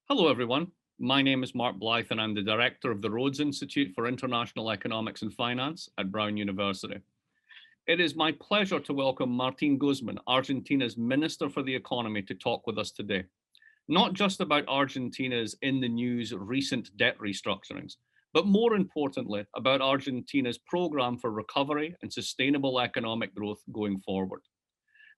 Hello, everyone. My name is Mark Blythe, and I'm the director of the Rhodes Institute for International Economics and Finance at Brown University. It is my pleasure to welcome Martín Guzmán, Argentina's Minister for the Economy, to talk with us today. Not just about Argentina's in the news recent debt restructurings, but more importantly, about Argentina's program for recovery and sustainable economic growth going forward.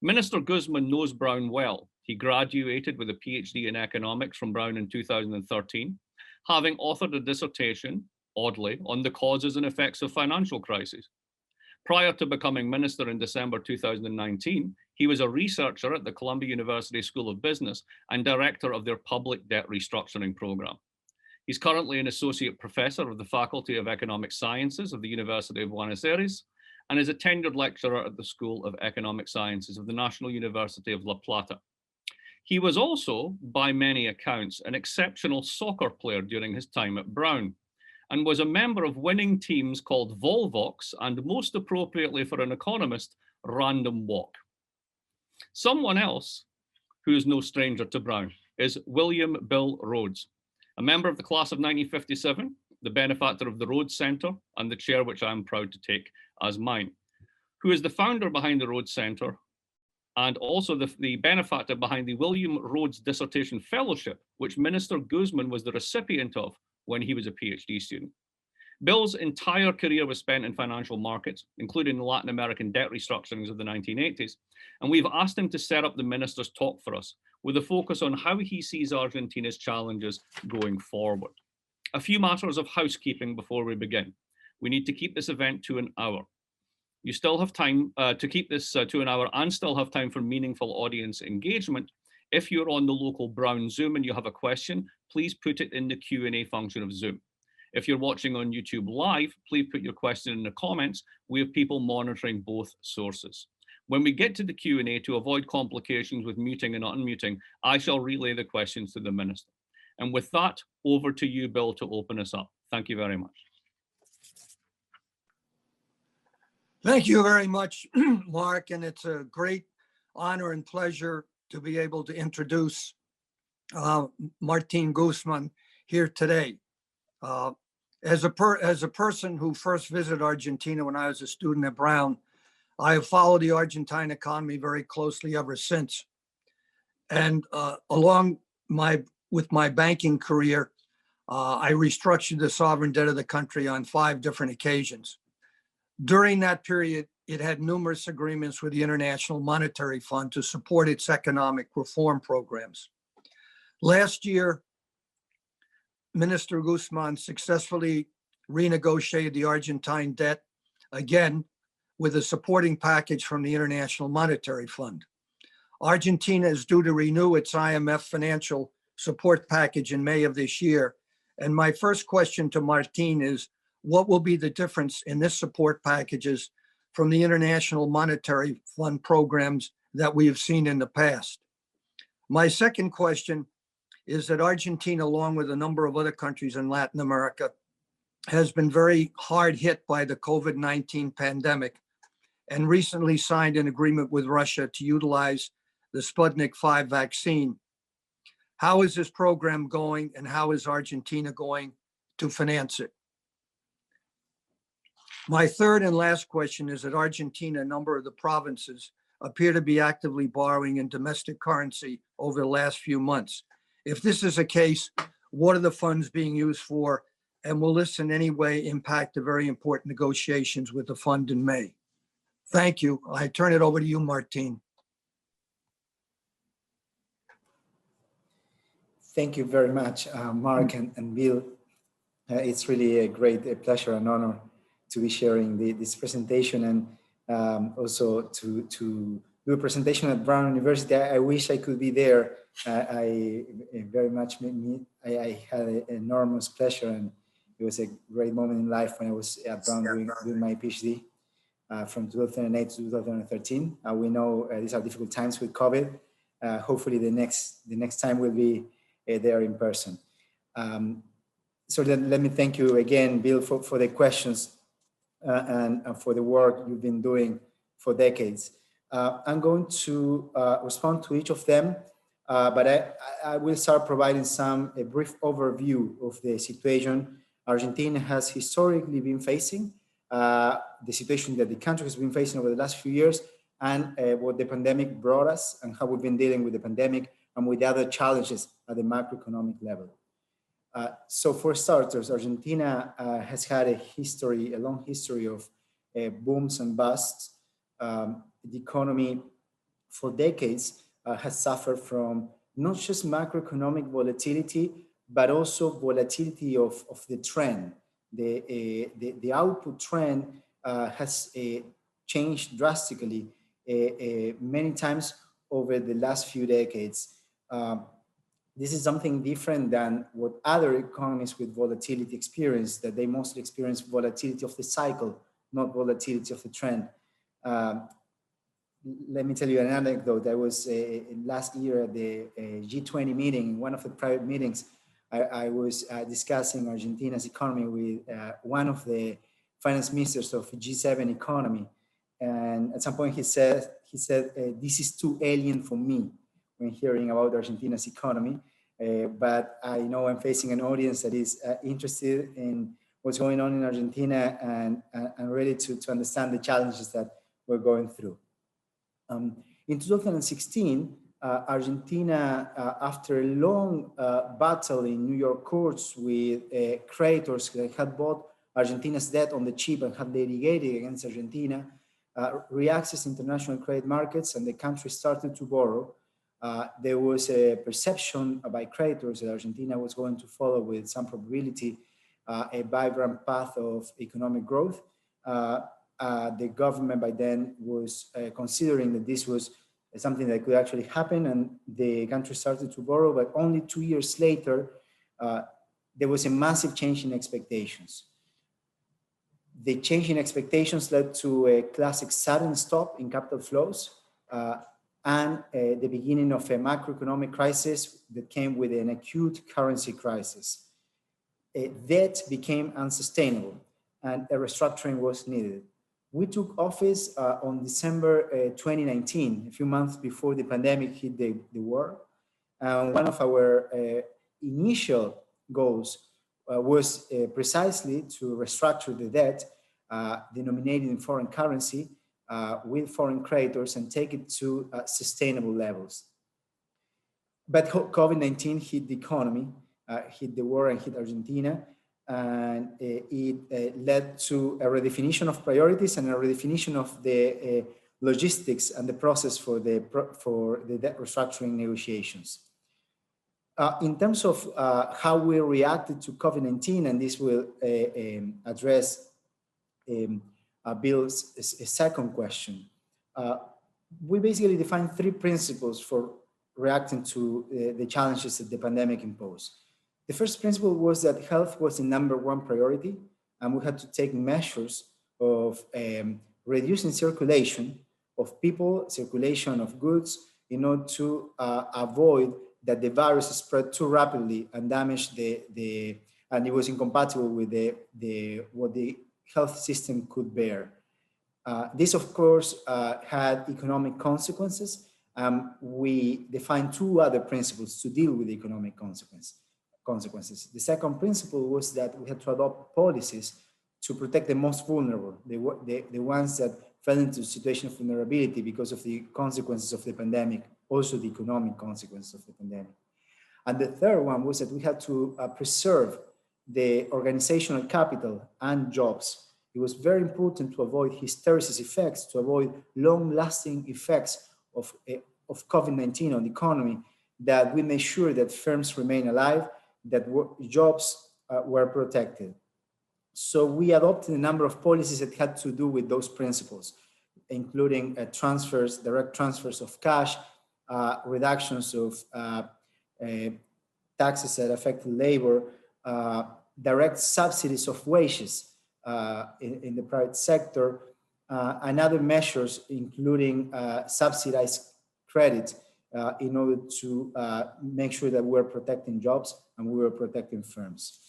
Minister Guzman knows Brown well. He graduated with a PhD in economics from Brown in 2013, having authored a dissertation, oddly, on the causes and effects of financial crises. Prior to becoming minister in December 2019, he was a researcher at the Columbia University School of Business and director of their public debt restructuring program. He's currently an associate professor of the Faculty of Economic Sciences of the University of Buenos Aires and is a tenured lecturer at the School of Economic Sciences of the National University of La Plata. He was also, by many accounts, an exceptional soccer player during his time at Brown, and was a member of winning teams called Volvox, and most appropriately for an economist, Random Walk. Someone else, who is no stranger to Brown, is William Bill Rhodes, a member of the class of 1957, the benefactor of the Rhodes Center, and the chair which I am proud to take as mine, who is the founder behind the Rhodes Center and also the benefactor behind the William Rhodes Dissertation Fellowship, which Minister Guzman was the recipient of when he was a PhD student. Bill's entire career was spent in financial markets, including the Latin American debt restructurings of the 1980s, and we've asked him to set up the minister's talk for us with a focus on how he sees Argentina's challenges going forward. A few matters of housekeeping before we begin. We need to keep this event to an hour. You still have time to keep this to an hour and still have time for meaningful audience engagement. If you're on the local Brown Zoom and you have a question, please put it in the Q&A function of Zoom. If you're watching on YouTube Live, please put your question in the comments. We have people monitoring both sources. When we get to the Q&A, to avoid complications with muting and unmuting, I shall relay the questions to the minister. And with that, over to you, Bill, to open us up. Thank you very much. Thank you very much, Mark, and it's a great honor and pleasure to be able to introduce Martín Guzmán here today. As a person who first visited Argentina when I was a student at Brown, I have followed the Argentine economy very closely ever since. And with my banking career, I restructured the sovereign debt of the country on 5 different occasions. During that period, it had numerous agreements with the International Monetary Fund to support its economic reform programs. Last year, Minister Guzman successfully renegotiated the Argentine debt, again, with a supporting package from the International Monetary Fund. Argentina is due to renew its IMF financial support package in May of this year. And my first question to Martín is, what will be the difference in this support packages from the International Monetary Fund programs that we have seen in the past? My second question is that Argentina, along with a number of other countries in Latin America, has been very hard hit by the COVID-19 pandemic and recently signed an agreement with Russia to utilize the Sputnik V vaccine. How is this program going, and how is Argentina going to finance it? My third and last question is that Argentina, a number of the provinces, appear to be actively borrowing in domestic currency over the last few months. If this is the case, what are the funds being used for, and will this in any way impact the very important negotiations with the fund in May? Thank you. I turn it over to you, Martín. Thank you very much, Mark and Bill. It's really a great pleasure and honor to be sharing this presentation, and also to do a presentation at Brown University. I wish I could be there. I very much I had an enormous pleasure, and it was a great moment in life when I was at Brown doing my PhD from 2008 to 2013. We know these are difficult times with COVID. Hopefully the next time will be there in person. So let me thank you again, Bill, for the questions and for the work you've been doing for decades. I'm going to respond to each of them But I will start providing a brief overview of the situation Argentina has historically been facing, the situation that the country has been facing over the last few years, and what the pandemic brought us and how we've been dealing with the pandemic and with the other challenges at the macroeconomic level. So for starters, Argentina has had a long history of booms and busts. The economy for decades has suffered from not just macroeconomic volatility, but also volatility of the trend. The output trend has changed drastically many times over the last few decades. This is something different than what other economies with volatility experience, that they mostly experience volatility of the cycle, not volatility of the trend. Let me tell you an anecdote. I was last year at the G20 meeting, one of the private meetings. I was discussing Argentina's economy with one of the finance ministers of G7 economy. And at some point he said, this is too alien for me when hearing about Argentina's economy. But I know I'm facing an audience that is interested in what's going on in Argentina and ready to understand the challenges that we're going through. In 2016, Argentina, after a long battle in New York courts with creditors that had bought Argentina's debt on the cheap and had litigated against Argentina, reaccessed international credit markets and the country started to borrow. There was a perception by creditors that Argentina was going to follow with some probability a vibrant path of economic growth. The government by then was considering that this was something that could actually happen, and the country started to borrow, but only 2 years later, there was a massive change in expectations. The change in expectations led to a classic sudden stop in capital flows and the beginning of a macroeconomic crisis that came with an acute currency crisis. Debt became unsustainable and a restructuring was needed. We took office on December 2019, a few months before the pandemic hit the world. One of our initial goals was precisely to restructure the debt denominated in foreign currency with foreign creditors and take it to sustainable levels. But COVID-19 hit the economy, hit the war and hit Argentina, and it led to a redefinition of priorities and a redefinition of the logistics and the process for the debt restructuring negotiations. In terms of how we reacted to COVID-19, and this will address Bill's second question, we basically defined 3 principles for reacting to the challenges that the pandemic imposed. The first principle was that health was the #1 priority, and we had to take measures of reducing circulation of people, circulation of goods, in order to avoid that the virus spread too rapidly and damage and it was incompatible with what the health system could bear. This, of course, had economic consequences. We defined 2 other principles to deal with the economic consequences. The second principle was that we had to adopt policies to protect the most vulnerable, the ones that fell into a situation of vulnerability because of the consequences of the pandemic, also the economic consequences of the pandemic. And the third one was that we had to preserve the organizational capital and jobs. It was very important to avoid hysteresis effects, to avoid long-lasting effects of COVID-19 on the economy, that we make sure that firms remain alive, that jobs were protected. So we adopted a number of policies that had to do with those principles, including direct transfers of cash, reductions of taxes that affected labor, direct subsidies of wages in the private sector, and other measures, including subsidized credit in order to make sure that we're protecting jobs and we were protecting firms.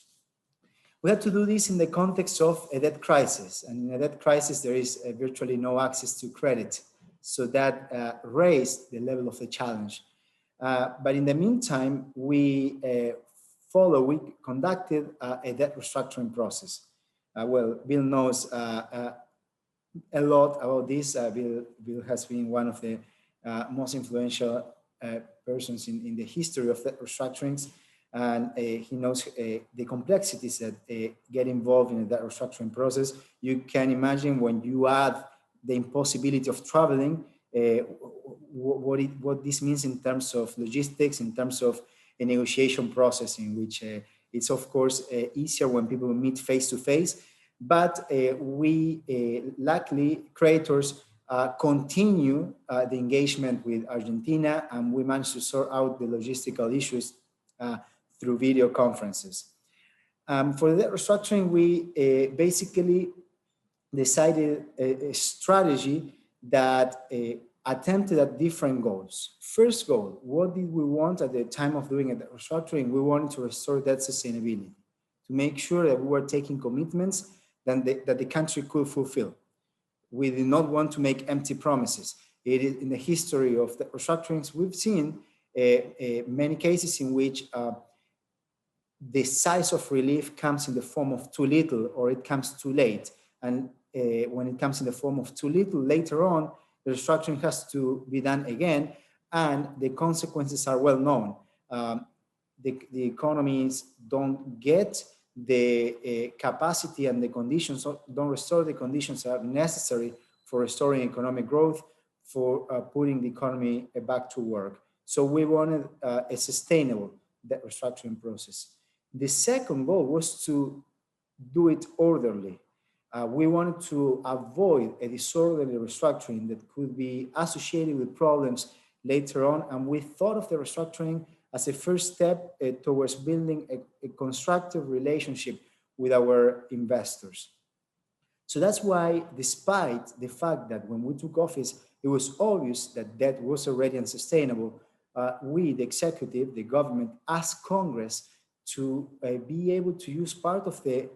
We had to do this in the context of a debt crisis. And in a debt crisis, there is virtually no access to credit. So that raised the level of the challenge. But in the meantime, we conducted a debt restructuring process. Well, Bill knows a lot about this. Bill has been one of the most influential persons in the history of debt restructurings, and he knows the complexities that get involved in the debt restructuring process. You can imagine when you add the impossibility of traveling, what this means in terms of logistics, in terms of a negotiation process, in which it's of course easier when people meet face to face. But luckily, creditors continue the engagement with Argentina, and we managed to sort out the logistical issues through video conferences. For the restructuring, we basically decided a strategy that attempted at different goals. First goal, what did we want at the time of doing the restructuring? We wanted to restore debt sustainability, to make sure that we were taking commitments that the country could fulfill. We did not want to make empty promises. It is in the history of the restructurings, we've seen many cases in which the size of relief comes in the form of too little, or it comes too late. And when it comes in the form of too little, later on, the restructuring has to be done again, and the consequences are well known. The economies don't get the capacity and the conditions, don't restore the conditions that are necessary for restoring economic growth, for putting the economy back to work. So we wanted a sustainable debt restructuring process. The second goal was to do it orderly. We wanted to avoid a disorderly restructuring that could be associated with problems later on, and we thought of the restructuring as a first step towards building a constructive relationship with our investors. So that's why, despite the fact that when we took office, it was obvious that debt was already unsustainable, we, the executive, the government, asked Congress to be able to use part of the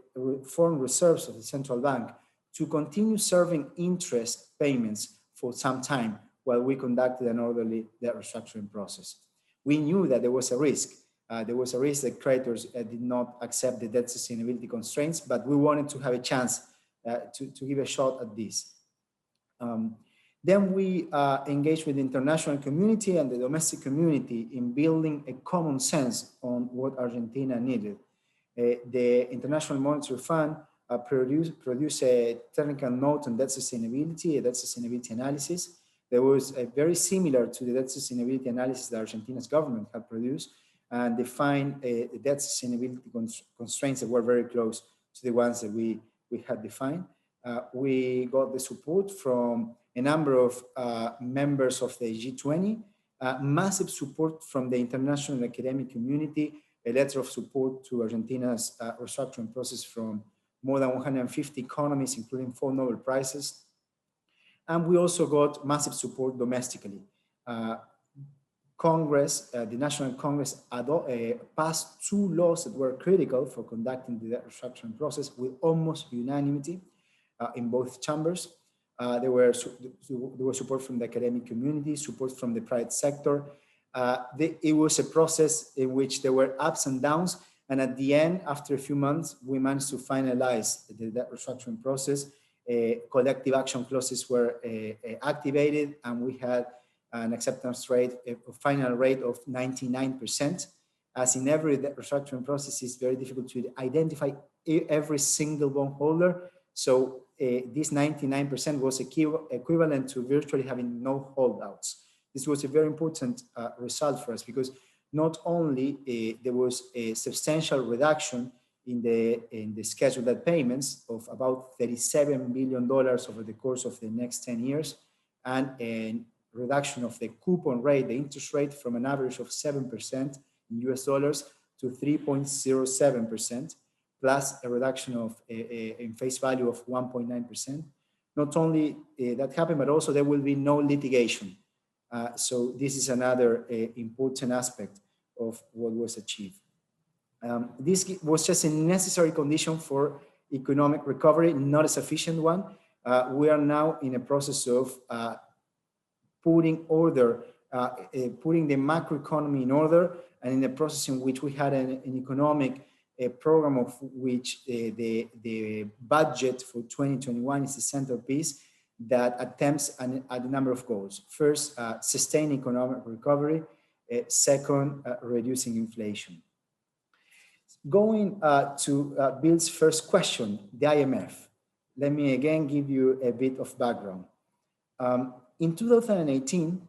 foreign reserves of the central bank to continue serving interest payments for some time while we conducted an orderly debt restructuring process. We knew that there was a risk. There was a risk that creditors did not accept the debt sustainability constraints, but we wanted to have a chance to give a shot at this. Then we engaged with the international community and the domestic community in building a common sense on what Argentina needed. The International Monetary Fund produced a technical note on debt sustainability, a debt sustainability analysis. That was very similar to the debt sustainability analysis that Argentina's government had produced, and defined the debt sustainability constraints that were very close to the ones that we had defined. We got the support from a number of members of the G20, massive support from the international academic community, a letter of support to Argentina's restructuring process from more than 150 economists, including 4 Nobel Prizes. And we also got massive support domestically. Congress, the National Congress passed 2 laws that were critical for conducting the debt restructuring process with almost unanimity in both chambers. There was support from the academic community, support from the private sector. It was a process in which there were ups and downs. And at the end, after a few months, we managed to finalize the debt restructuring process. Collective action clauses were activated, and we had an acceptance rate, a final rate of 99%. As in every debt restructuring process, it's very difficult to identify every single bondholder. So this 99% was equivalent to virtually having no holdouts. This was a very important result for us, because not only there was a substantial reduction in the scheduled debt payments of about $37 billion over the course of the next 10 years, and a reduction of the coupon rate, the interest rate, from an average of 7% in US dollars to 3.07%, plus a reduction of in face value of 1.9%. Not only that happened, but also there will be no litigation. So this is another important aspect of what was achieved. This was just a necessary condition for economic recovery, not a sufficient one. We are now in a process of putting order putting the macroeconomy in order, and in the process in which we had an economic program of which the budget for 2021 is the centerpiece that attempts at a number of goals. First, sustain economic recovery. Second, reducing inflation. Going to Bill's first question, the IMF. Let me again give you a bit of background. In 2018,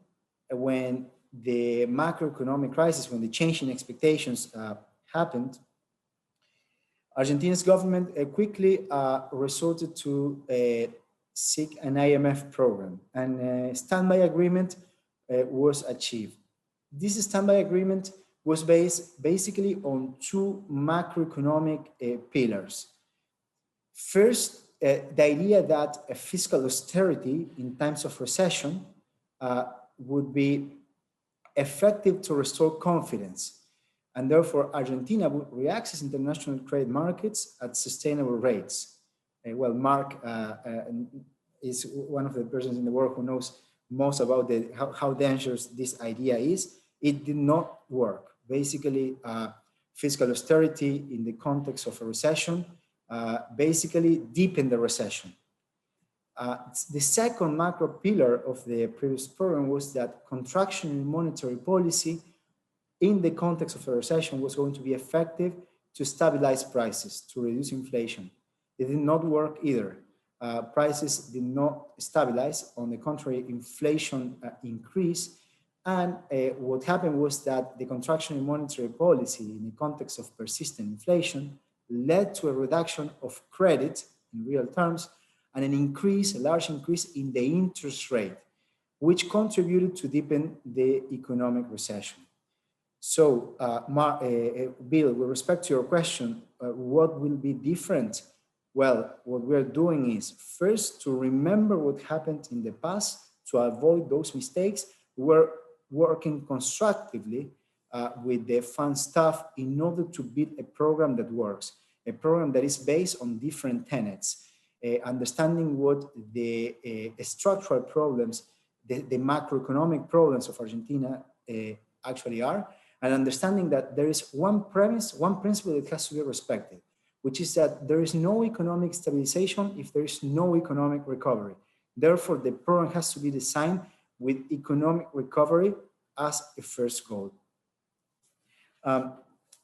when the macroeconomic crisis, when the change in expectations happened, Argentina's government quickly resorted to seek an IMF program, and a standby agreement was achieved. This standby agreement was based basically on two macroeconomic pillars. First, the idea that a fiscal austerity in times of recession would be effective to restore confidence, and therefore Argentina would reaccess international credit markets at sustainable rates. Well, Mark is one of the persons in the world who knows most about how dangerous this idea is. It did not work. Basically, fiscal austerity in the context of a recession basically deepened the recession. The second macro pillar of the previous program was that contraction in monetary policy in the context of a recession was going to be effective to stabilize prices, to reduce inflation. It did not work either. Prices did not stabilize. On the contrary, inflation increased. And what happened was that the contraction in monetary policy in the context of persistent inflation led to a reduction of credit in real terms and a large increase in the interest rate, which contributed to deepen the economic recession. So, Bill, with respect to your question, what will be different? Well, what we're doing is first to remember what happened in the past, to avoid those mistakes. We're working constructively with the fund staff in order to build a program that works, a program that is based on different tenets, understanding what the structural problems, the macroeconomic problems of Argentina actually are, and understanding that there is one premise, one principle that has to be respected, which is that there is no economic stabilization if there is no economic recovery. Therefore, the program has to be designed with economic recovery as a first goal.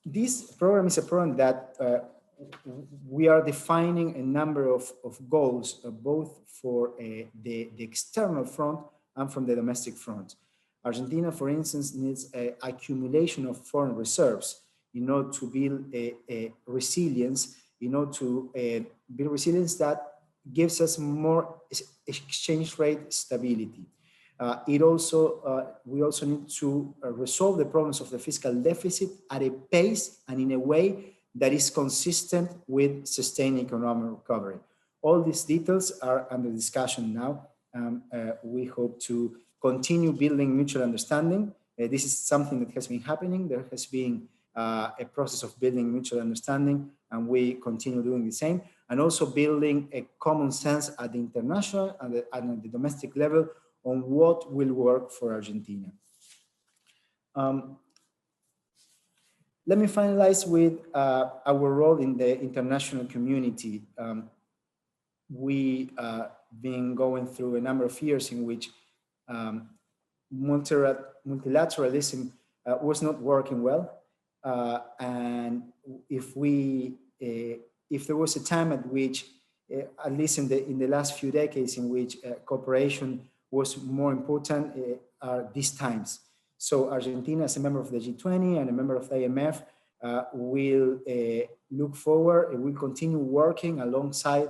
This program is a program that we are defining a number of goals, both for the external front and from the domestic front. Argentina, for instance, needs an accumulation of foreign reserves in order to build a resilience, in order to build resilience that gives us more exchange rate stability. We also need to resolve the problems of the fiscal deficit at a pace and in a way that is consistent with sustained economic recovery. All these details are under discussion now. We hope to continue building mutual understanding. This is something that has been happening. There has been a process of building mutual understanding, and we continue doing the same, and also building a common sense at the international and at the domestic level on what will work for Argentina. Let me finalize with our role in the international community. We been going through a number of years in which multilateralism was not working well, and if there was a time at which, at least in the last few decades, in which cooperation was more important, are these times. So Argentina, as a member of the G20 and a member of the IMF, will look forward and will continue working alongside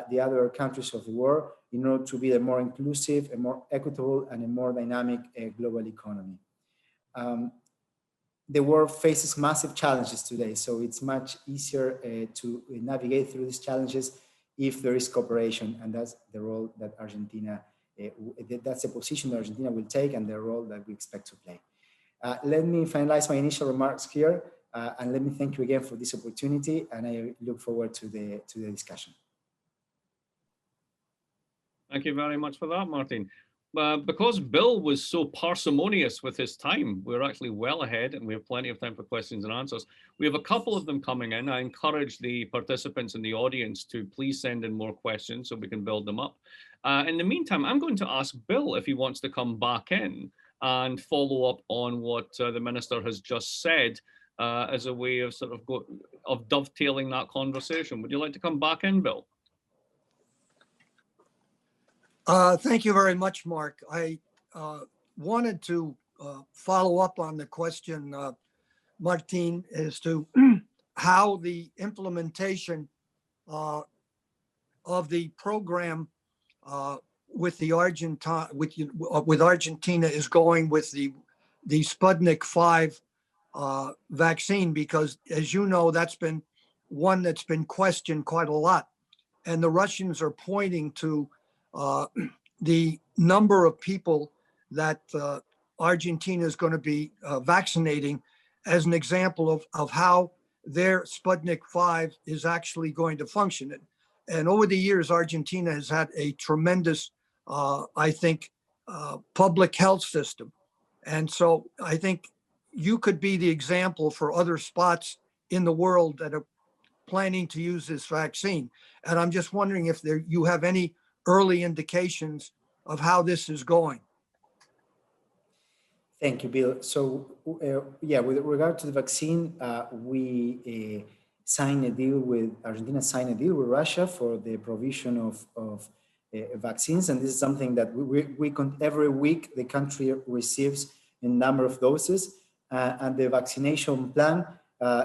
the other countries of the world in order to be a more inclusive, a more equitable, and a more dynamic global economy. The world faces massive challenges today, so it's much easier to navigate through these challenges if there is cooperation, and that's the role that Argentina, that's the position that Argentina will take and the role that we expect to play. Let me finalize my initial remarks here, and let me thank you again for this opportunity, and I look forward to the discussion. Thank you very much for that, Martin. Because Bill was so parsimonious with his time, we're actually well ahead and we have plenty of time for questions and answers. We have a couple of them coming in. I encourage the participants in the audience to please send in more questions so we can build them up. In the meantime, I'm going to ask Bill if he wants to come back in and follow up on what the minister has just said as a way of sort of dovetailing that conversation. Would you like to come back in, Bill? Thank you very much, Mark. I wanted to follow up on the question, Martin, as to how the implementation of the program with Argentina is going with the Sputnik 5 vaccine, because as you know, that's been one that's been questioned quite a lot. And the Russians are pointing to the number of people that Argentina is going to be vaccinating as an example of how their Sputnik 5 is actually going to function. And over the years, Argentina has had a tremendous, I think, public health system. And so I think you could be the example for other spots in the world that are planning to use this vaccine. And I'm just wondering if you have any early indications of how this is going. Thank you, Bill. So, yeah, with regard to the vaccine, we signed a deal with Argentina, signed a deal with Russia for the provision of vaccines. And this is something that every week the country receives a number of doses. And the vaccination plan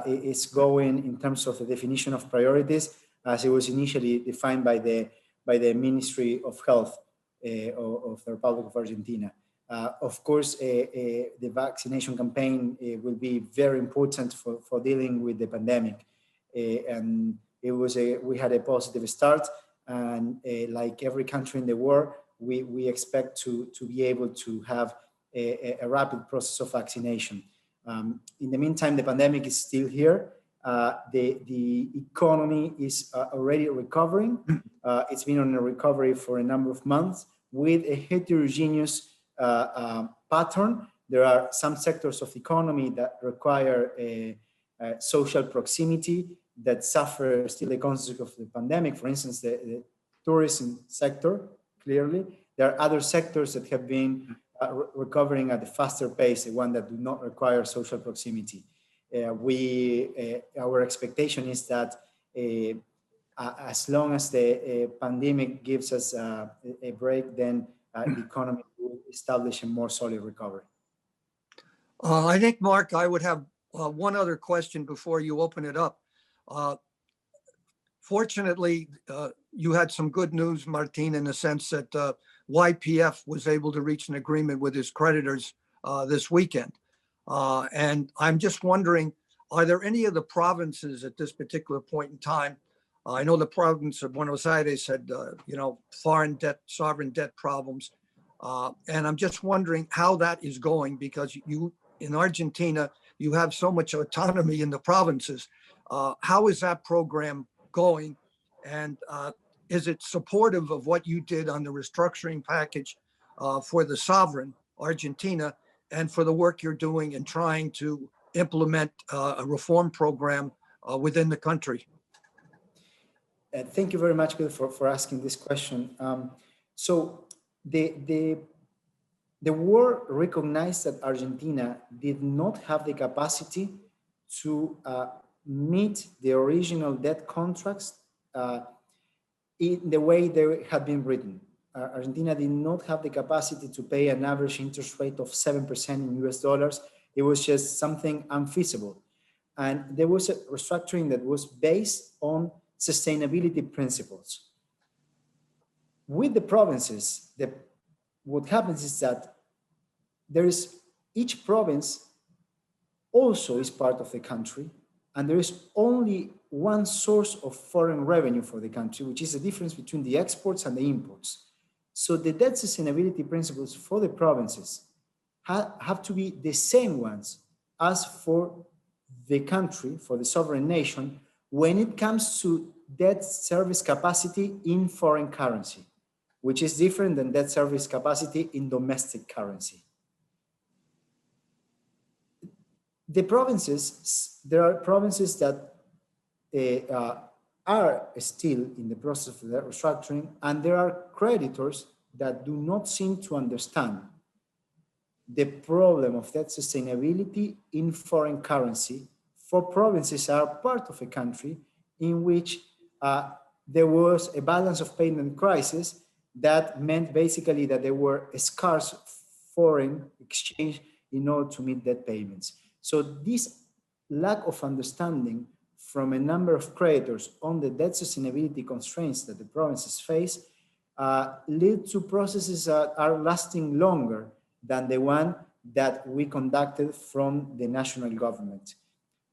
is going in terms of the definition of priorities as it was initially defined by the Ministry of Health of the Republic of Argentina. Of course, the vaccination campaign will be very important for dealing with the pandemic. And we had a positive start, and like every country in the world, we expect to be able to have a rapid process of vaccination. In the meantime, the pandemic is still here. The economy is already recovering. It's been on a recovery for a number of months with a heterogeneous pattern. There are some sectors of the economy that require a social proximity that suffer still the consequences of the pandemic. For instance, the tourism sector, clearly. There are other sectors that have been recovering at a faster pace, the one that do not require social proximity. Our expectation is that as long as the pandemic gives us a break, then the economy will establish a more solid recovery. I think, Mark, I would have one other question before you open it up. Fortunately, you had some good news, Martin, in the sense that YPF was able to reach an agreement with his creditors this weekend. And I'm just wondering, are there any of the provinces at this particular point in time? I know the province of Buenos Aires had, foreign debt, sovereign debt problems. And I'm just wondering how that is going, because you, in Argentina, you have so much autonomy in the provinces. How is that program going? And is it supportive of what you did on the restructuring package for the sovereign, Argentina, and for the work you're doing in trying to implement a reform program within the country? Thank you very much, Bill, for asking this question. So the world recognized that Argentina did not have the capacity to meet the original debt contracts in the way they had been written. Argentina did not have the capacity to pay an average interest rate of 7% in US dollars. It was just something unfeasible. And there was a restructuring that was based on sustainability principles. With the provinces, what happens is that each province also is part of the country, and there is only one source of foreign revenue for the country, which is the difference between the exports and the imports. So the debt sustainability principles for the provinces have to be the same ones as for the country, for the sovereign nation, when it comes to debt service capacity in foreign currency. which is different than debt service capacity in domestic currency. There are provinces that are still in the process of debt restructuring, and there are creditors that do not seem to understand the problem of debt sustainability in foreign currency for provinces that are part of a country in which there was a balance of payment crisis that meant basically that there were a scarce foreign exchange in order to meet debt payments. So this lack of understanding from a number of creditors on the debt sustainability constraints that the provinces face lead to processes that are lasting longer than the one that we conducted from the national government.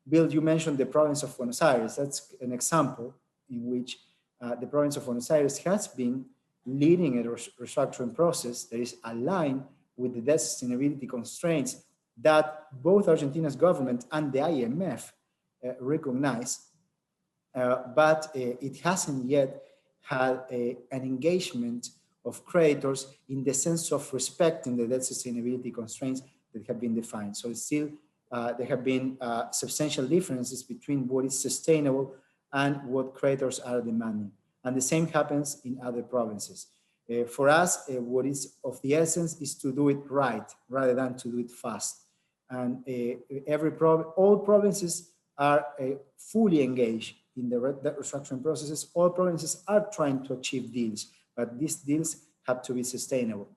Bill, you mentioned the province of Buenos Aires. That's an example in which the province of Buenos Aires has been leading a restructuring process that is aligned with the debt sustainability constraints that both Argentina's government and the IMF recognize, but it hasn't yet had an engagement of creditors in the sense of respecting the debt sustainability constraints that have been defined. So still, there have been substantial differences between what is sustainable and what creditors are demanding. And the same happens in other provinces. For us, what is of the essence is to do it right rather than to do it fast. And all provinces are fully engaged in the restructuring processes. All provinces are trying to achieve deals, but these deals have to be sustainable.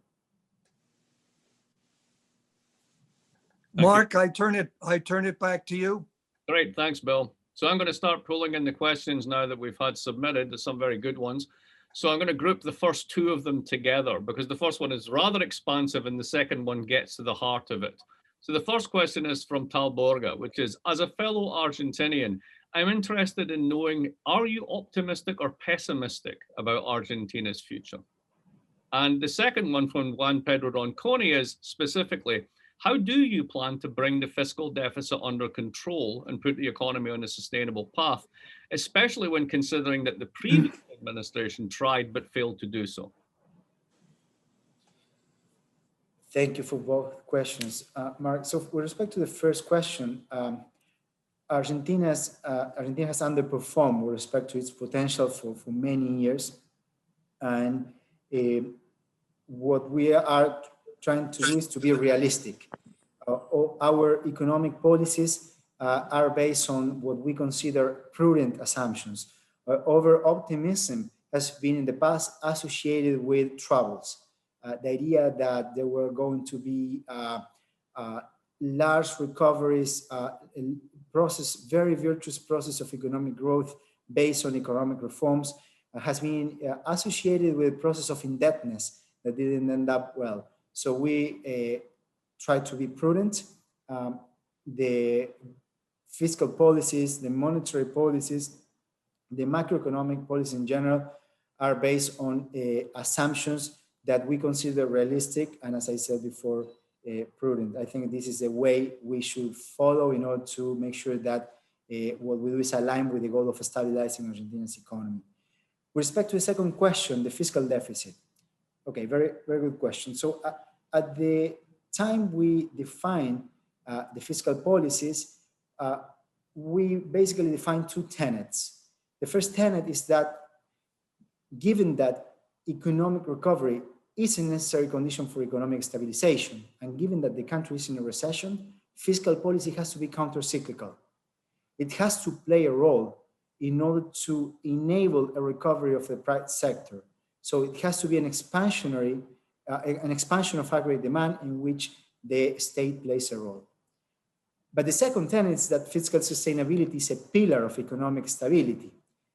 Mark, I turn it back to you. Great, thanks, Bill. So I'm going to start pulling in the questions now that we've had submitted. There's some very good ones. So I'm going to group the first two of them together because the first one is rather expansive and the second one gets to the heart of it. So the first question is from Talborga, which is, as a fellow Argentinian, I'm interested in knowing, are you optimistic or pessimistic about Argentina's future? And the second one from Juan Pedro Ronconi is specifically, how do you plan to bring the fiscal deficit under control and put the economy on a sustainable path, especially when considering that the previous administration tried but failed to do so? Thank you for both questions, Mark. So with respect to the first question, Argentina has underperformed with respect to its potential for many years. And what we are trying to do is to be realistic. Our economic policies are based on what we consider prudent assumptions. Over-optimism has been in the past associated with troubles. The idea that there were going to be large recoveries, very virtuous process of economic growth based on economic reforms has been associated with a process of indebtedness that didn't end up well. So we try to be prudent. The fiscal policies, the monetary policies, the macroeconomic policies in general are based on assumptions that we consider realistic and, as I said before, prudent. I think this is the way we should follow in order to make sure that what we do is aligned with the goal of stabilizing Argentina's economy. With respect to the second question, the fiscal deficit. Okay, very, very good question. So at the time we define the fiscal policies, we basically define two tenets. The first tenet is that given that economic recovery is a necessary condition for economic stabilization, and given that the country is in a recession, fiscal policy has to be counter-cyclical. It has to play a role in order to enable a recovery of the private sector. So it has to be an expansion of aggregate demand in which the state plays a role. But the second tenet is that fiscal sustainability is a pillar of economic stability.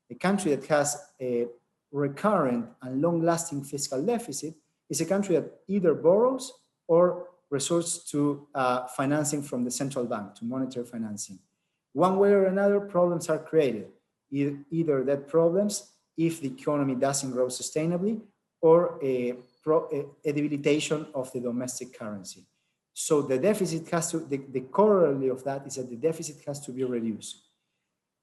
A country that has a recurrent and long-lasting fiscal deficit is a country that either borrows or resorts to financing from the central bank, to monetary financing. One way or another, problems are created. Either that problems if the economy doesn't grow sustainably, or a debilitation of the domestic currency. So the deficit has to, the corollary of that is that the deficit has to be reduced.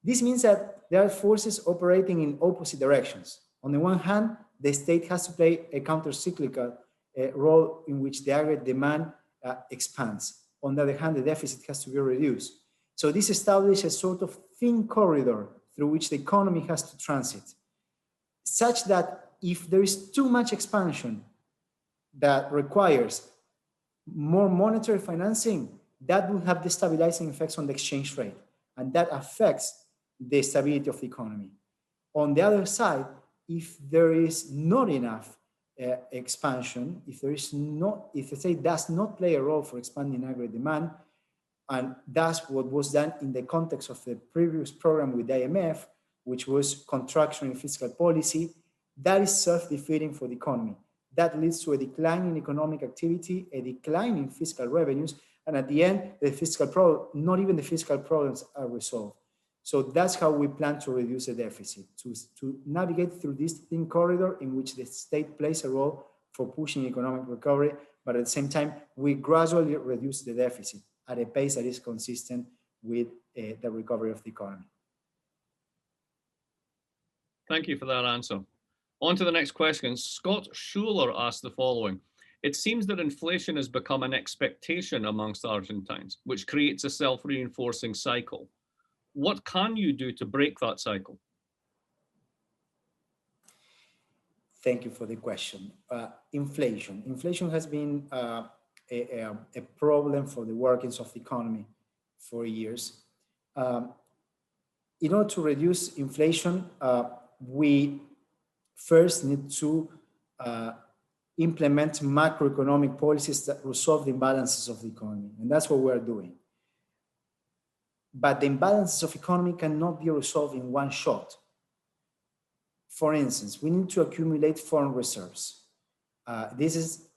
This means that there are forces operating in opposite directions. On the one hand, the state has to play a counter-cyclical role in which the aggregate demand expands. On the other hand, the deficit has to be reduced. So this establishes a sort of thin corridor through which the economy has to transit, such that if there is too much expansion that requires more monetary financing, that will have destabilizing effects on the exchange rate, and that affects the stability of the economy. On the other side, if there is not enough expansion, if the state does not play a role for expanding aggregate demand, and that's what was done in the context of the previous program with IMF, which was contraction in fiscal policy, that is self-defeating for the economy. That leads to a decline in economic activity, a decline in fiscal revenues, and at the end, not even the fiscal problems are resolved. So that's how we plan to reduce the deficit, to navigate through this thin corridor in which the state plays a role for pushing economic recovery, but at the same time, we gradually reduce the deficit at a pace that is consistent with the recovery of the economy. Thank you for that answer. On to the next question. Scott Schuler asked the following. It seems that inflation has become an expectation amongst Argentines, which creates a self-reinforcing cycle. What can you do to break that cycle? Thank you for the question. Inflation. Inflation has been a problem for the workings of the economy for years. In order to reduce inflation, we first need to implement macroeconomic policies that resolve the imbalances of the economy, and that's what we're doing. But the imbalances of economy cannot be resolved in one shot. For instance, we need to accumulate foreign reserves. This is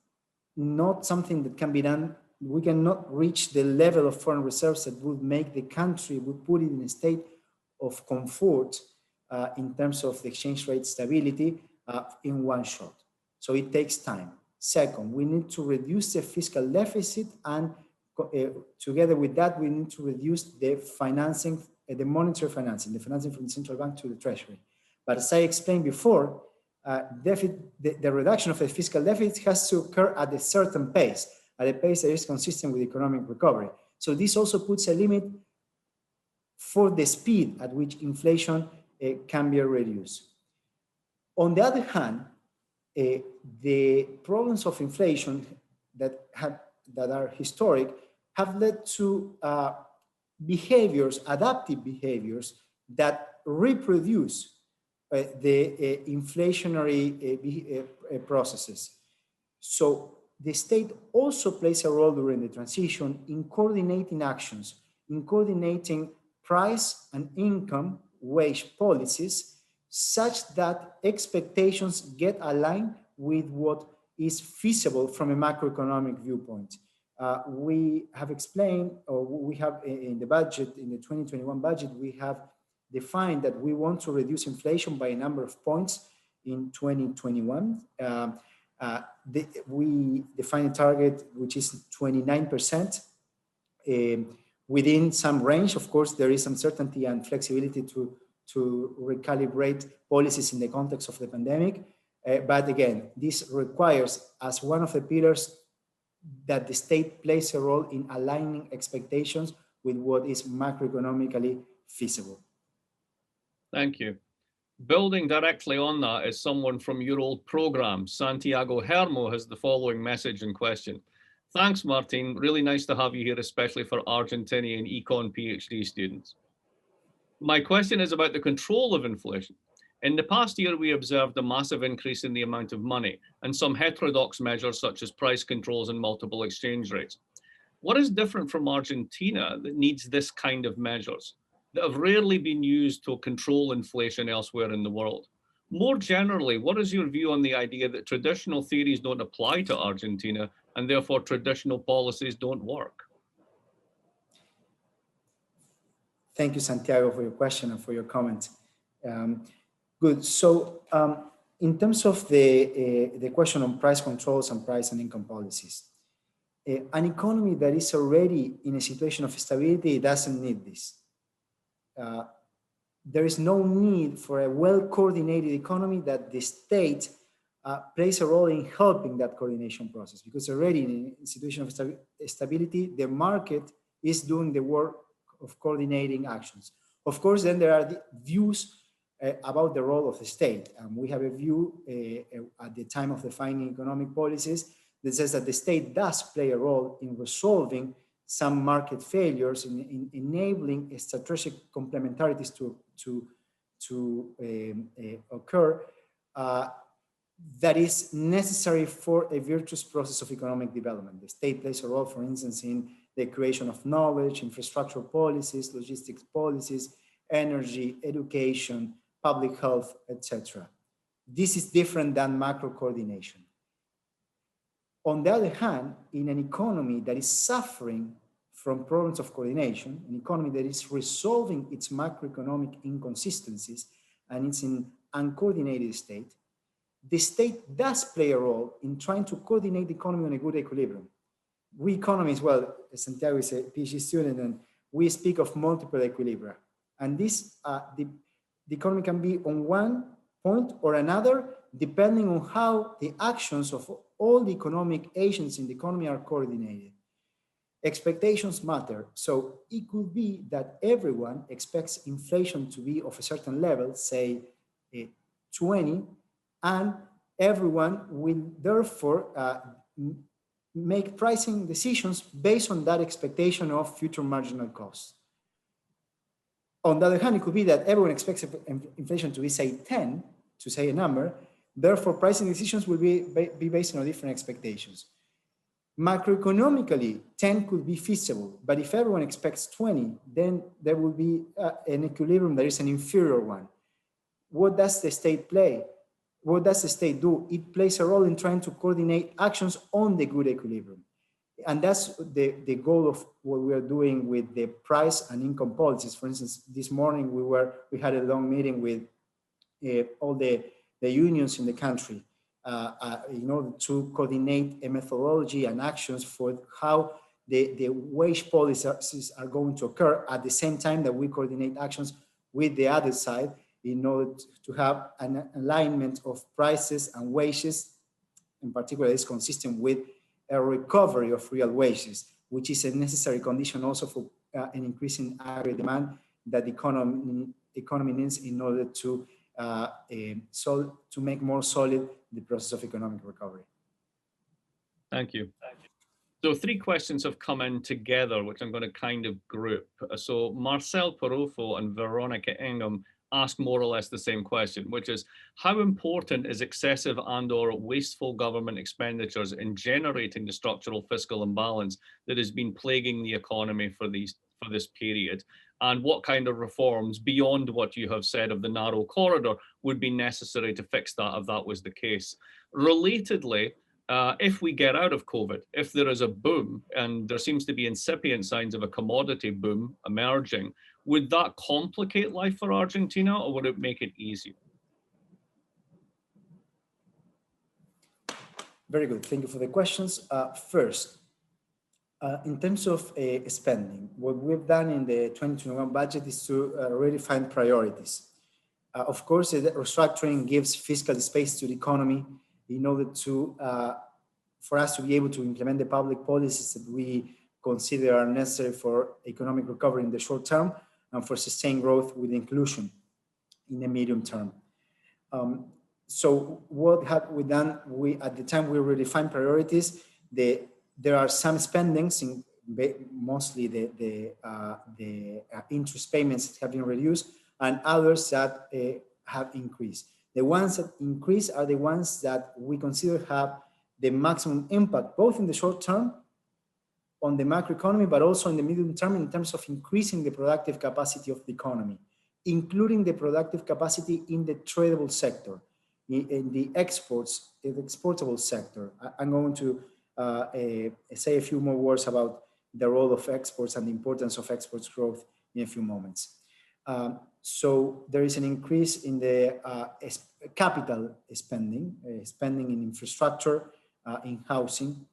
not something that can be done. We cannot reach the level of foreign reserves that would make the country, would put it in a state of comfort in terms of the exchange rate stability in one shot. So it takes time. Second, we need to reduce the fiscal deficit, and together with that, we need to reduce the financing, the monetary financing, the financing from the central bank to the treasury. But as I explained before, the reduction of the fiscal deficit has to occur at a certain pace, at a pace that is consistent with economic recovery. So this also puts a limit for the speed at which inflation can be reduced. On the other hand, the problems of inflation that are historic have led to behaviors, adaptive behaviors that reproduce the inflationary processes. So the state also plays a role during the transition in coordinating actions, in coordinating price and income wage policies, such that expectations get aligned with what is feasible from a macroeconomic viewpoint. We have explained, or we have in the budget, in the 2021 budget, we have defined that we want to reduce inflation by a number of points in 2021. We define a target which is 29%. Within some range, of course, there is uncertainty and flexibility to recalibrate policies in the context of the pandemic. But again, this requires, as one of the pillars, that the state plays a role in aligning expectations with what is macroeconomically feasible. Thank you. Building directly on that is someone from your old program. Santiago Hermo has the following message in question. Thanks, Martin. Really nice to have you here, especially for Argentinian Econ PhD students. My question is about the control of inflation. In the past year, we observed a massive increase in the amount of money and some heterodox measures such as price controls and multiple exchange rates. What is different from Argentina that needs this kind of measures that have rarely been used to control inflation elsewhere in the world? More generally, what is your view on the idea that traditional theories don't apply to Argentina and therefore traditional policies don't work? Thank you, Santiago, for your question and for your comment. Good. So in terms of the question on price controls and price and income policies, an economy that is already in a situation of stability doesn't need this. There is no need for a well-coordinated economy that the state plays a role in helping that coordination process, because already in a situation of stability, the market is doing the work of coordinating actions. Of course, then there are the views about the role of the state. We have a view at the time of defining economic policies that says that the state does play a role in resolving some market failures, in enabling strategic complementarities to occur that is necessary for a virtuous process of economic development. The state plays a role, for instance, in the creation of knowledge, infrastructure policies, logistics policies, energy, education, public health, etc. This is different than macro coordination. On the other hand, in an economy that is suffering from problems of coordination, an economy that is resolving its macroeconomic inconsistencies and it's in uncoordinated state, the state does play a role in trying to coordinate the economy on a good equilibrium. We economists, well, Santiago is a PhD student, and we speak of multiple equilibria. And this, the economy can be on one point or another, depending on how the actions of all the economic agents in the economy are coordinated. Expectations matter. So it could be that everyone expects inflation to be of a certain level, say 20, and everyone will therefore make pricing decisions based on that expectation of future marginal costs. On the other hand, it could be that everyone expects inflation to be, say, 10, to say a number. Therefore, pricing decisions will be based on different expectations. Macroeconomically, 10 could be feasible, but if everyone expects 20, then there will be an equilibrium that is an inferior one. What does the state play? What does the state do? It plays a role in trying to coordinate actions on the good equilibrium. And that's the goal of what we are doing with the price and income policies. For instance, this morning we had a long meeting with all the unions in the country in order to coordinate a methodology and actions for how the wage policies are going to occur at the same time that we coordinate actions with the other side in order to have an alignment of prices and wages, in particular, is consistent with a recovery of real wages, which is a necessary condition also for an increase in aggregate demand that the economy needs in order to make more solid the process of economic recovery. Thank you. So 3 questions have come in together, which I'm going to kind of group. So Marcel Parofo and Veronica Ingham ask more or less the same question, which is, how important is excessive and/or wasteful government expenditures in generating the structural fiscal imbalance that has been plaguing the economy for this period? And what kind of reforms beyond what you have said of the narrow corridor would be necessary to fix that if that was the case? Relatedly, if we get out of COVID, if there is a boom, and there seems to be incipient signs of a commodity boom emerging, would that complicate life for Argentina, or would it make it easier? Very good. Thank you for the questions. First, in terms of spending, what we've done in the 2021 budget is to redefine priorities. Of course, the restructuring gives fiscal space to the economy in order to, for us to be able to implement the public policies that we consider are necessary for economic recovery in the short term and for sustained growth with inclusion in the medium term. So what have we done? At the time we redefined priorities, there are some spendings, mostly the interest payments have been reduced, and others that have increased. The ones that increase are the ones that we consider have the maximum impact, both in the short term on the macroeconomy, but also in the medium term in terms of increasing the productive capacity of the economy, including the productive capacity in the tradable sector, in the exports, in the exportable sector. I'm going to say a few more words about the role of exports and the importance of exports growth in a few moments. So there is an increase in the capital spending, spending in infrastructure, in housing,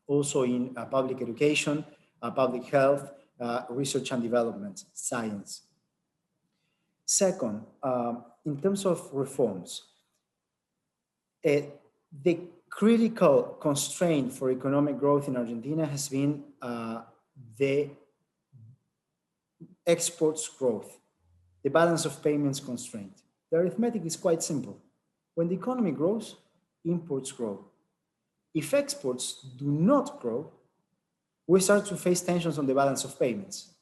also in public education, public health, research and development, science. Second, in terms of reforms, The critical constraint for economic growth in Argentina has been the exports growth, the balance of payments constraint. The arithmetic is quite simple. When the economy grows, imports grow. If exports do not grow, we start to face tensions on the balance of payments,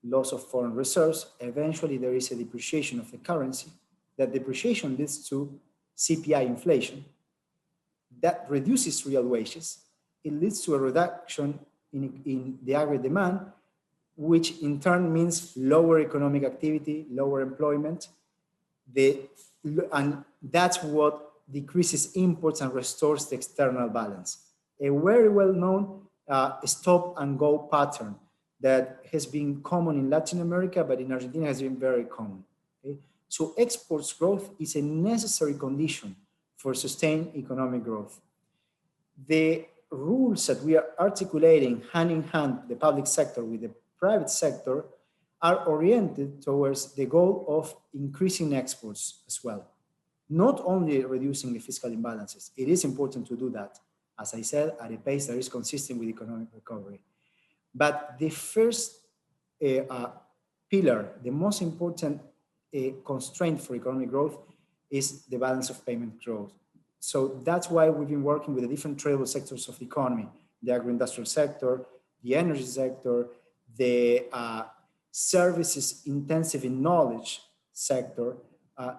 loss of foreign reserves. Eventually, there is a depreciation of the currency. That depreciation leads to CPI inflation. That reduces real wages. It leads to a reduction in the aggregate demand, which in turn means lower economic activity, lower employment. And that's what decreases imports and restores the external balance. A very well-known stop and go pattern that has been common in Latin America, but in Argentina has been very common. Okay? So exports growth is a necessary condition for sustained economic growth. The rules that we are articulating hand in hand, the public sector with the private sector, are oriented towards the goal of increasing exports as well. Not only reducing the fiscal imbalances, it is important to do that, as I said, at a pace that is consistent with economic recovery. But the first pillar, the most important constraint for economic growth is the balance of payment growth. So that's why we've been working with the different tradable sectors of the economy, the agro-industrial sector, the energy sector, the services intensive in knowledge sector,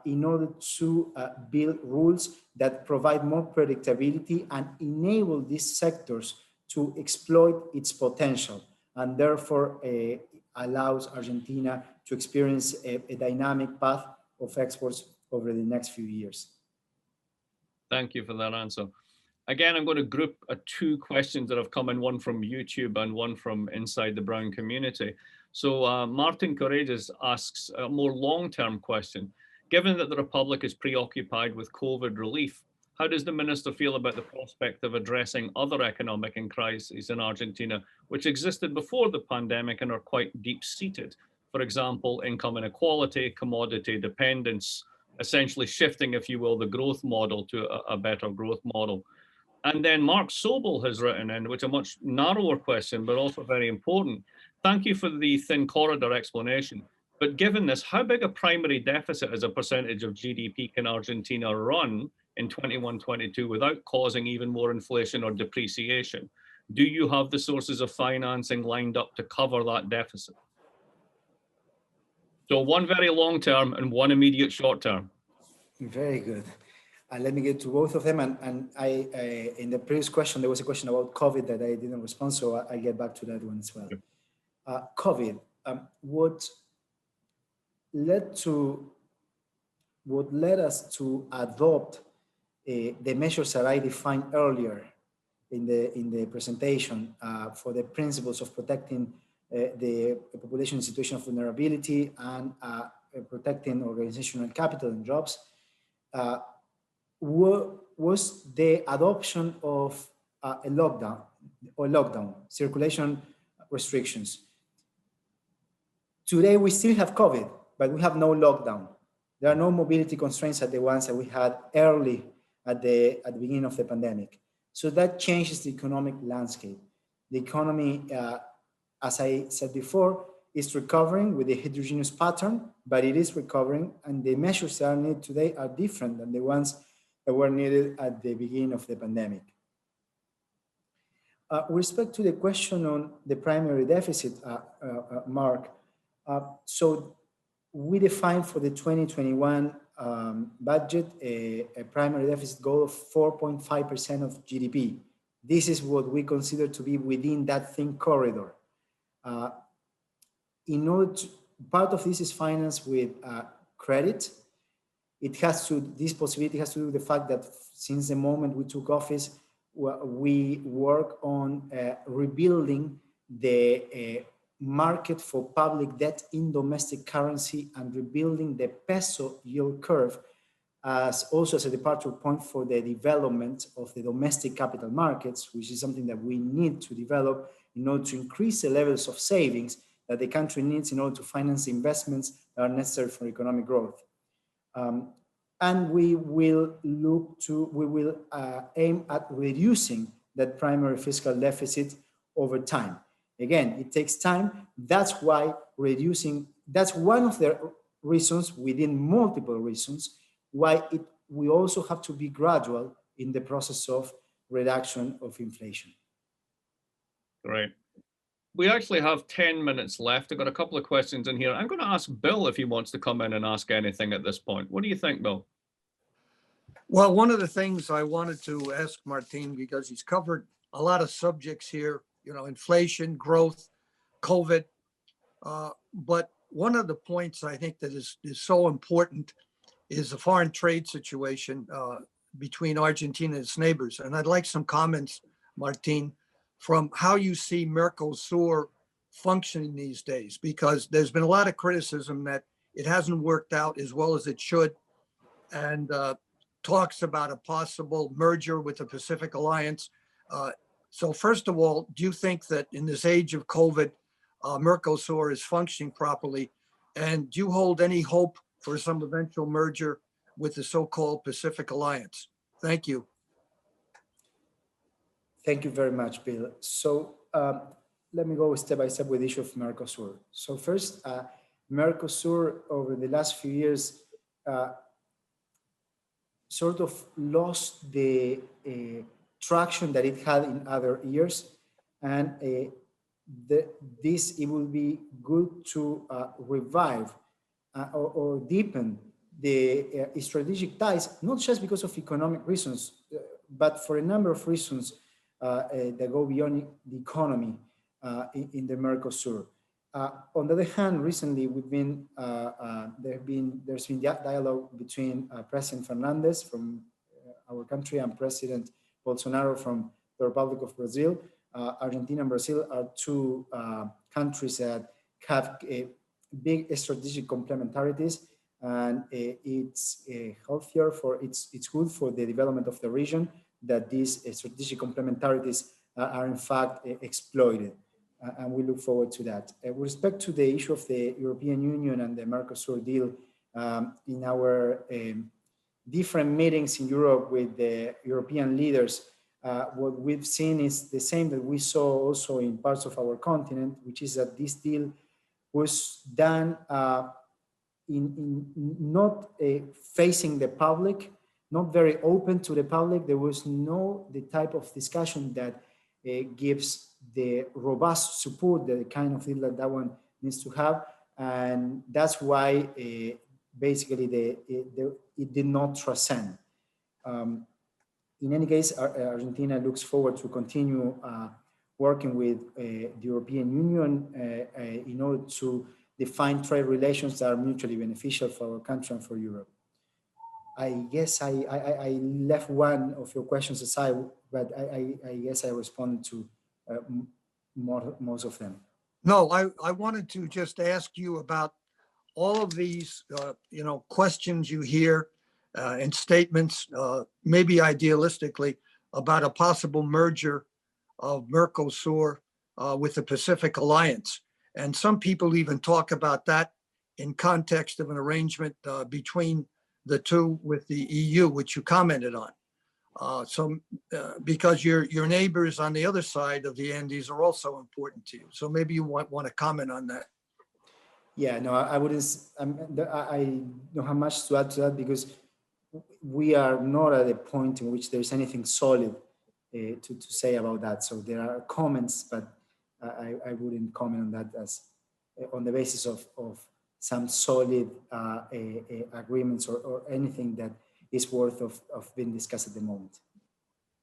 in order to build rules that provide more predictability and enable these sectors to exploit its potential, and therefore allows Argentina to experience a dynamic path of exports over the next few years. Thank you for that answer. Again, I'm going to group two questions that have come in, one from YouTube and one from inside the Brown community. So Martin Courageous asks a more long-term question. Given that the Republic is preoccupied with COVID relief, how does the minister feel about the prospect of addressing other economic crises in Argentina, which existed before the pandemic and are quite deep-seated? For example, income inequality, commodity dependence, essentially shifting, if you will, the growth model to a better growth model. And then Mark Sobel has written in, which is a much narrower question, but also very important. Thank you for the thin corridor explanation. But given this, how big a primary deficit as a percentage of GDP can Argentina run in 21-22 without causing even more inflation or depreciation? Do you have the sources of financing lined up to cover that deficit? So one very long term and one immediate short term. Very good. Let me get to both of them. And I in the previous question, there was a question about COVID that I didn't respond, so I'll get back to that one as well. COVID, what led us to adopt the measures that I defined earlier in the presentation for the principles of protecting the population in situation of vulnerability and protecting organizational capital and jobs, was the adoption of a lockdown, circulation restrictions. Today, we still have COVID, but we have no lockdown. There are no mobility constraints at the ones that we had early at the beginning of the pandemic. So that changes the economic landscape. The economy, as I said before, is recovering with a heterogeneous pattern, but it is recovering, and the measures that are needed today are different than the ones that were needed at the beginning of the pandemic. With respect to the question on the primary deficit, Mark, so we defined for the 2021 budget a primary deficit goal of 4.5% of GDP. This is what we consider to be within that thin corridor. Part of this is financed with credit. This possibility has to do with the fact that since the moment we took office, we work on rebuilding the market for public debt in domestic currency and rebuilding the peso yield curve as a departure point for the development of the domestic capital markets, which is something that we need to develop in order to increase the levels of savings that the country needs in order to finance investments that are necessary for economic growth. and we will aim at reducing that primary fiscal deficit over time. Again, it takes time. That's why that's one of the reasons within multiple reasons why we also have to be gradual in the process of reduction of inflation. Great. We actually have 10 minutes left. I've got a couple of questions in here. I'm going to ask Bill if he wants to come in and ask anything at this point. What do you think, Bill? Well, one of the things I wanted to ask Martin, because he's covered a lot of subjects here, inflation, growth, COVID. But one of the points I think that is so important is the foreign trade situation between Argentina and its neighbors. And I'd like some comments, Martin, from how you see Mercosur functioning these days, because there's been a lot of criticism that it hasn't worked out as well as it should. And talks about a possible merger with the Pacific Alliance. So first of all, do you think that in this age of COVID, Mercosur is functioning properly? And do you hold any hope for some eventual merger with the so-called Pacific Alliance? Thank you. Thank you very much, Bill. So let me go step by step with the issue of Mercosur. So first, Mercosur over the last few years sort of lost the traction that it had in other years, and it will be good to revive or deepen the strategic ties, not just because of economic reasons, but for a number of reasons that go beyond the economy in the Mercosur. On the other hand, recently there's been dialogue between President Fernandez from our country and President Bolsonaro from the Republic of Brazil. Argentina and Brazil are two countries that have big strategic complementarities, and it's healthier it's good for the development of the region that these strategic complementarities are in fact exploited. And we look forward to that. With respect to the issue of the European Union and the Mercosur deal, in our different meetings in Europe with the European leaders, what we've seen is the same that we saw also in parts of our continent, which is that this deal was done in not facing the public, not very open to the public. There was the type of discussion that gives the robust support, the kind of deal that one needs to have. And that's why basically it did not transcend. In any case, Argentina looks forward to continue working with the European Union in order to define trade relations that are mutually beneficial for our country and for Europe. I guess I left one of your questions aside, but I guess I responded to most of them. No, I wanted to just ask you about all of these, questions you hear and statements, maybe idealistically, about a possible merger of Mercosur with the Pacific Alliance. And some people even talk about that in context of an arrangement between the two with the EU, which you commented on. Because your neighbors on the other side of the Andes are also important to you. So maybe you want to comment on that. Yeah, no, I wouldn't, I don't have much to add to that because we are not at a point in which there's anything solid to say about that. So there are comments, but I wouldn't comment on that as on the basis of some solid agreements or anything that is worth of being discussed at the moment.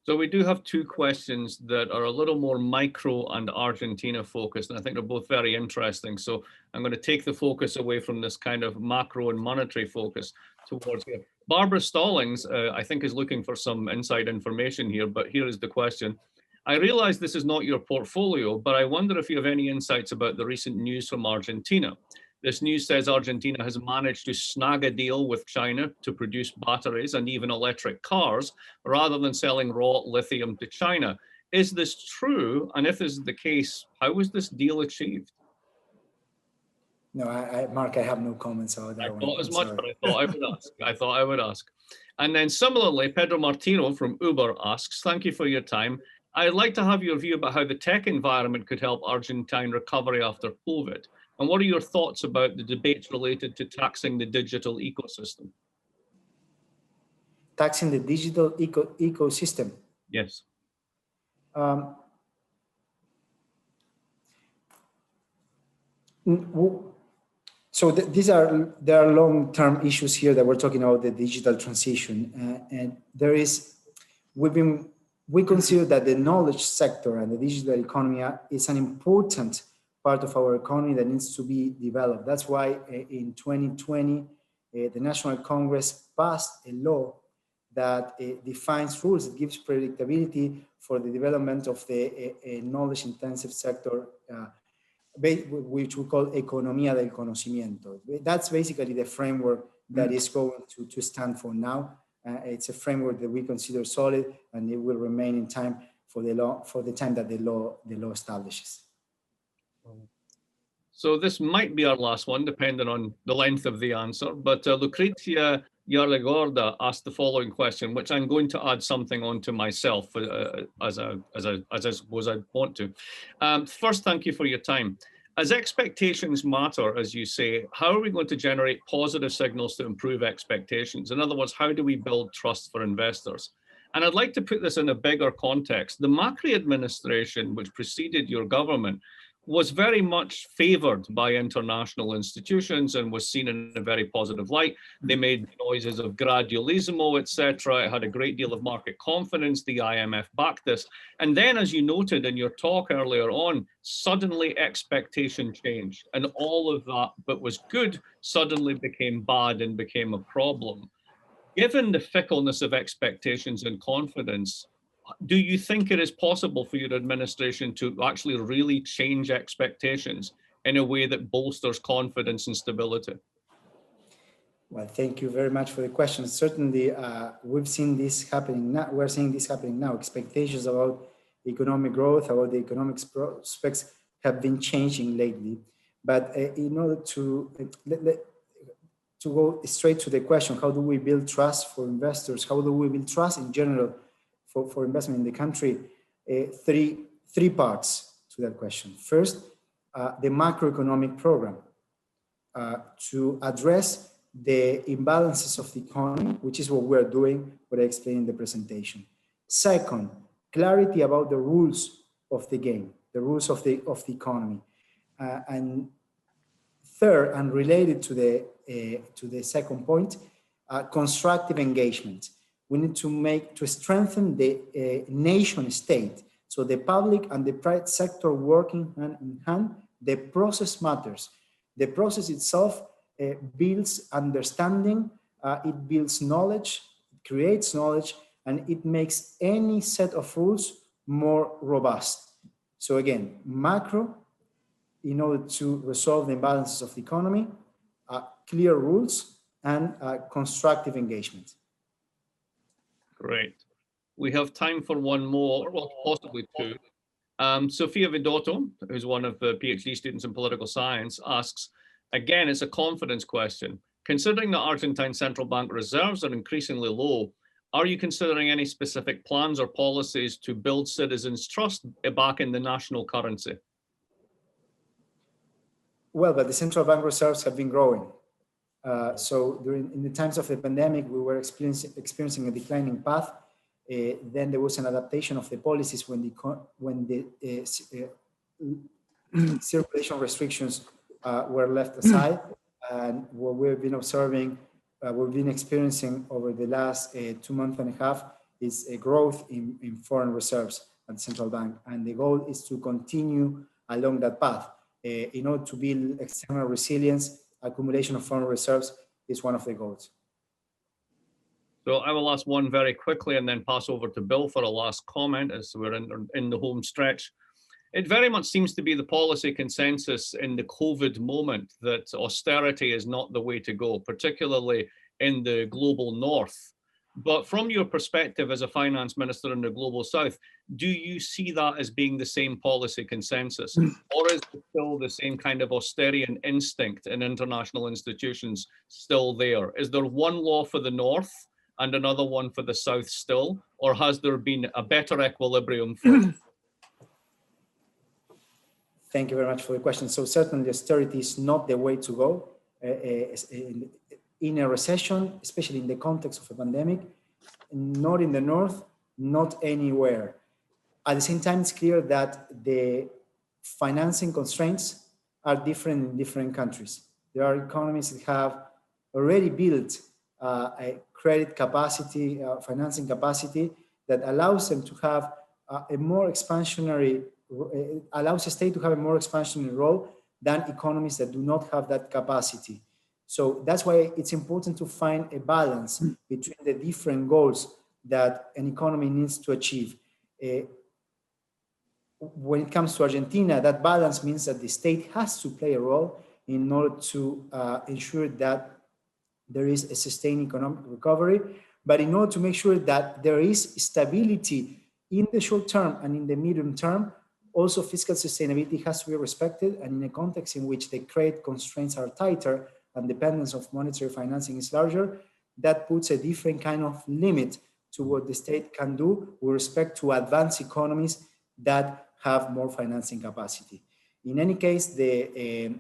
So we do have two questions that are a little more micro and Argentina focused, and I think they're both very interesting. So I'm going to take the focus away from this kind of macro and monetary focus towards here. Barbara Stallings, I think, is looking for some inside information here, but here is the question. I realize this is not your portfolio, but I wonder if you have any insights about the recent news from Argentina. This news says Argentina has managed to snag a deal with China to produce batteries and even electric cars rather than selling raw lithium to China. Is this true? And if this is the case, how was this deal achieved? No, Mark, I have no comments on that I one. thought as I'm much, sorry. but I thought I would ask. I thought I would ask. And then similarly, Pedro Martino from Uber asks, thank you for your time. I'd like to have your view about how the tech environment could help Argentine recovery after COVID. And what are your thoughts about the debates related to taxing the digital ecosystem? Taxing the digital ecosystem. Yes. So there are long-term issues here that we're talking about the digital transition, and we consider that the knowledge sector and the digital economy is an important part of our economy that needs to be developed. That's why in 2020 the National Congress passed a law that defines rules, that gives predictability for the development of the knowledge-intensive sector, which we call Economía del Conocimiento. That's basically the framework that is going to stand for now. It's a framework that we consider solid, and it will remain in time for the time that the law establishes. So this might be our last one, depending on the length of the answer. But Lucrezia Yarlegorda asked the following question, which I'm going to add something onto myself as I suppose I want to. First, thank you for your time. As expectations matter, as you say, how are we going to generate positive signals to improve expectations? In other words, how do we build trust for investors? And I'd like to put this in a bigger context. The Macri administration, which preceded your government, was very much favored by international institutions and was seen in a very positive light. They made noises of gradualismo, etc. It had a great deal of market confidence. The IMF backed this. And then, as you noted in your talk earlier on, suddenly expectation changed. And all of that, but was good, suddenly became bad and became a problem. Given the fickleness of expectations and confidence, do you think it is possible for your administration to actually really change expectations in a way that bolsters confidence and stability? Well, thank you very much for the question. Certainly, we've seen this happening now. We're seeing this happening now. Expectations about economic growth, about the economic prospects have been changing lately. But in order to go straight to the question, how do we build trust for investors? How do we build trust in general for investment in the country? Three parts to that question. First, the macroeconomic program to address the imbalances of the economy, which is what we're doing, what I explained in the presentation. Second, clarity about the rules of the game, the rules of the economy. And third, and related to the second point, constructive engagement. We need to strengthen the nation state. So the public and the private sector working hand in hand. The process matters. The process itself builds understanding, it builds knowledge, it creates knowledge, and it makes any set of rules more robust. So again, macro, in order to resolve the imbalances of the economy, clear rules, and constructive engagement. Great. We have time for one more, well, possibly two. Sofia Vidotto, who's one of the PhD students in political science, asks, again, it's a confidence question. Considering the Argentine central bank reserves are increasingly low, are you considering any specific plans or policies to build citizens' trust back in the national currency? Well, but the central bank reserves have been growing. So in the times of the pandemic, we were experiencing a declining path. Then there was an adaptation of the policies when the circulation restrictions were left aside. And what we've been observing, we've been experiencing over the last 2 months and a half is a growth in foreign reserves at the central bank. And the goal is to continue along that path. In order to build external resilience, accumulation of foreign reserves is one of the goals. So I will ask one very quickly and then pass over to Bill for a last comment as we're in the home stretch. It very much seems to be the policy consensus in the COVID moment that austerity is not the way to go, particularly in the global north. But from your perspective as a finance minister in the global south, do you see that as being the same policy consensus? Or is it still the same kind of austerian instinct in international institutions still there? Is there one law for the north and another one for the south still? Or has there been a better equilibrium for Thank you very much for the question. So certainly austerity is not the way to go. In a recession, especially in the context of a pandemic, not in the north, not anywhere. At the same time, it's clear that the financing constraints are different in different countries. There are economies that have already built a credit capacity, financing capacity that allows them to have a more expansionary, allows the state to have a more expansionary role than economies that do not have that capacity. So that's why it's important to find a balance between the different goals that an economy needs to achieve. When it comes to Argentina, that balance means that the state has to play a role in order to ensure that there is a sustained economic recovery, but in order to make sure that there is stability in the short term and in the medium term, also fiscal sustainability has to be respected, and in a context in which the credit constraints are tighter and dependence of monetary financing is larger, that puts a different kind of limit to what the state can do with respect to advanced economies that have more financing capacity. In any case, the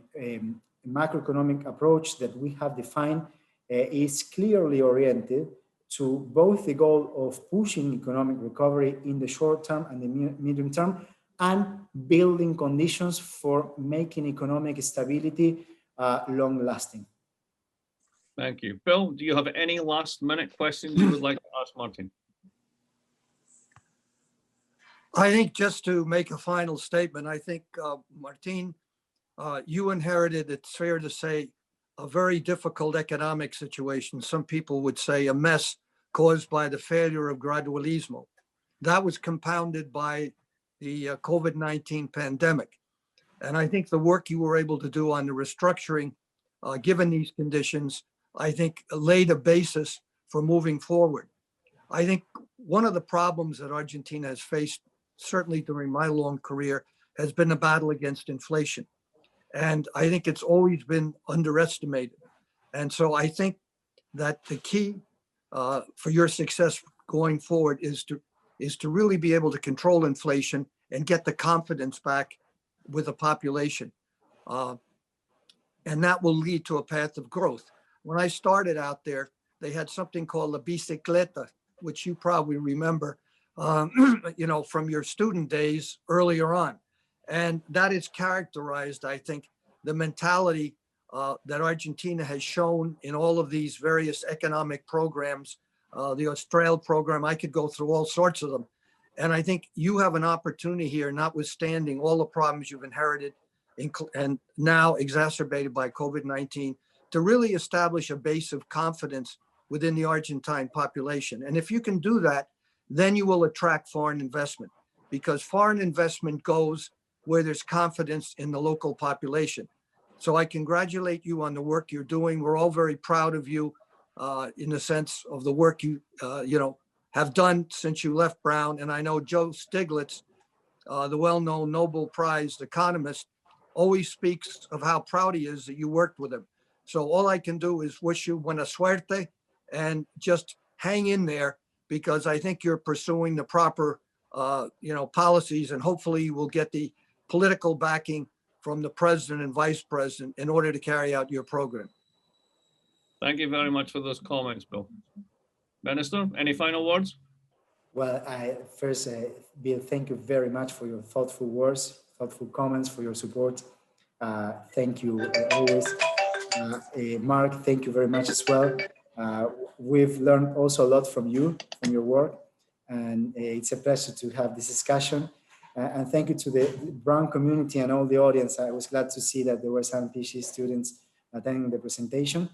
macroeconomic approach that we have defined is clearly oriented to both the goal of pushing economic recovery in the short term and the medium term, and building conditions for making economic stability long-lasting. Thank you. Bill, do you have any last-minute questions you would like to ask Martin? I think just to make a final statement, I think, Martin, you inherited, it's fair to say, a very difficult economic situation. Some people would say a mess caused by the failure of gradualismo. That was compounded by the COVID-19 pandemic. And I think the work you were able to do on the restructuring, given these conditions, I think laid a basis for moving forward. I think one of the problems that Argentina has faced, certainly during my long career, has been a battle against inflation. And I think it's always been underestimated. And so I think that the key for your success going forward is to really be able to control inflation and get the confidence back with the population. And that will lead to a path of growth. When I started out there, they had something called La Bicicleta, which you probably remember, from your student days earlier on. And that is characterized, I think, the mentality that Argentina has shown in all of these various economic programs, the Austral program, I could go through all sorts of them. And I think you have an opportunity here, notwithstanding all the problems you've inherited and now exacerbated by COVID-19, to really establish a base of confidence within the Argentine population. And if you can do that, then you will attract foreign investment, because foreign investment goes where there's confidence in the local population. So I congratulate you on the work you're doing. We're all very proud of you in the sense of the work you have done since you left Brown. And I know Joe Stiglitz, the well-known Nobel Prize economist, always speaks of how proud he is that you worked with him. So all I can do is wish you buena suerte and just hang in there, because I think you're pursuing the proper policies, and hopefully you will get the political backing from the president and vice president in order to carry out your program. Thank you very much for those comments, Bill. Minister, any final words? Well, first, Bill, thank you very much for your thoughtful words, thoughtful comments, for your support. Thank you always. Mark, thank you very much as well. We've learned also a lot from you, from your work, and it's a pleasure to have this discussion. And thank you to the Brown community and all the audience. I was glad to see that there were some PhD students attending the presentation.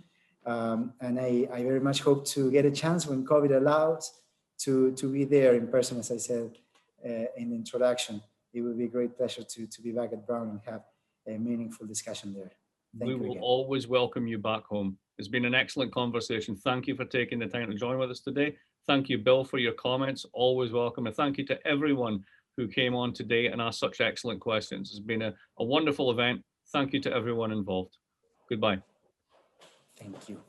And I very much hope to get a chance, when COVID allows, to be there in person, as I said in the introduction. It will be a great pleasure to be back at Brown and have a meaningful discussion there. We will always welcome you back home. It's been an excellent conversation. Thank you for taking the time to join with us today. Thank you, Bill, for your comments. Always welcome. And thank you to everyone who came on today and asked such excellent questions. It's been a wonderful event. Thank you to everyone involved. Goodbye. Thank you.